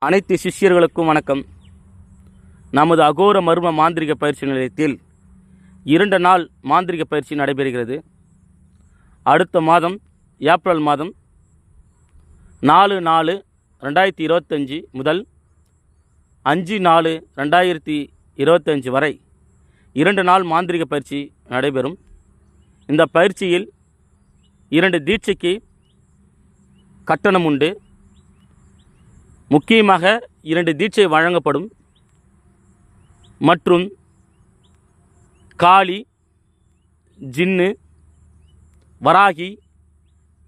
அனைத்து சிஷ்யர்களுக்கும் வணக்கம். நமது அகோர மர்ம மாந்திரிக பயிற்சி நிலையத்தில் 2 நாள் மாந்திரிக பயிற்சி நடைபெறுகிறது. அடுத்த மாதம் ஏப்ரல் மாதம் 4/4/2025 முதல் 5/4/2025 வரை 2 நாள் மாந்திரிக பயிற்சி நடைபெறும். இந்த பயிற்சியில் 2 தீட்சைக்கு கட்டணம் உண்டு. முக்கியமாக 2 தீட்சை வழங்கப்படும். மற்றும் காளி, ஜின்னு, வராகி,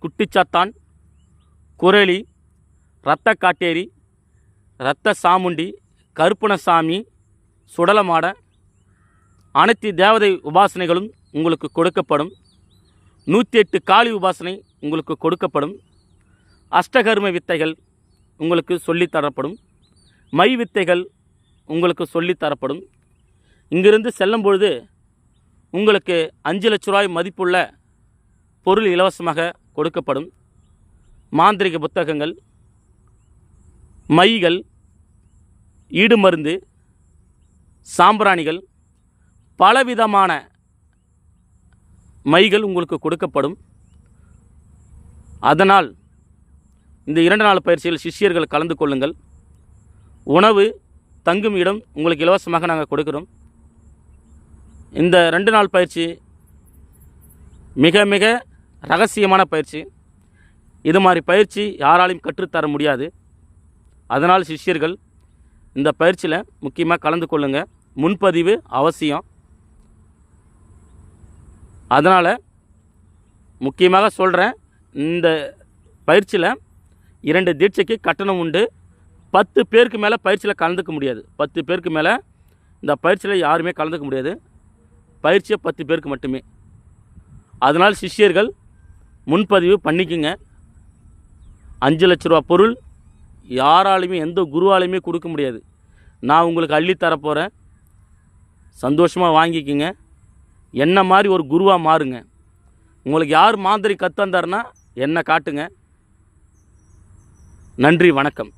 குட்டிச்சாத்தான், குரளி, இரத்த காட்டேரி, இரத்த சாமுண்டி, கருப்பணசாமி, சுடலமாட அனைத்து தேவதை உபாசனைகளும் உங்களுக்கு கொடுக்கப்படும். 108 காளி உபாசனை உங்களுக்கு கொடுக்கப்படும். அஷ்டகர்ம வித்தைகள் உங்களுக்கு சொல்லித்தரப்படும். மை வித்தைகள் உங்களுக்கு சொல்லித்தரப்படும். இங்கிருந்து செல்லும் பொழுது உங்களுக்கு 5 லட்ச ரூபாய் மதிப்புள்ள பொருள் இலவசமாக கொடுக்கப்படும். மாந்திரிக புத்தகங்கள், மைகள், ஈடுமருந்து, சாம்பிராணிகள், பலவிதமான மைகள் உங்களுக்கு கொடுக்கப்படும். அதனால் இந்த 2 நாள் பயிற்சியில் சிஷ்யர்கள் கலந்து கொள்ளுங்கள். உணவு, தங்கும் இடம் உங்களுக்கு இலவசமாக நாங்கள் கொடுக்கிறோம். இந்த 2 நாள் பயிற்சி மிக மிக ரகசியமான பயிற்சி. இது மாதிரி பயிற்சி யாராலையும் கற்றுத்தர முடியாது. அதனால் சிஷ்யர்கள் இந்த பயிற்சியில் முக்கியமாக கலந்து கொள்ளுங்கள். முன்பதிவு அவசியம். அதனால் முக்கியமாக சொல்கிறேன், இந்த பயிற்சியில் 2 தீட்சைக்கு கட்டணம் உண்டு. 10 பேருக்கு மேலே பயிற்சியில் கலந்துக்க முடியாது. 10 பேருக்கு மேலே இந்த பயிற்சியில் யாருமே கலந்துக்க முடியாது. பயிற்சியை 10 பேருக்கு மட்டுமே. அதனால் சிஷ்யர்கள் முன்பதிவு பண்ணிக்குங்க. 5 லட்ச ரூபா பொருள் யாராலையுமே, எந்த குருவாலையுமே கொடுக்க முடியாது. நான் உங்களுக்கு அள்ளித்தரப்போகிறேன். சந்தோஷமாக வாங்கிக்கிங்க. என்ன மாதிரி ஒரு குருவாக மாறுங்க. உங்களுக்கு யார் மாந்திரி கற்று தந்தாருன்னா என்னை காட்டுங்க. நன்றி, வணக்கம்.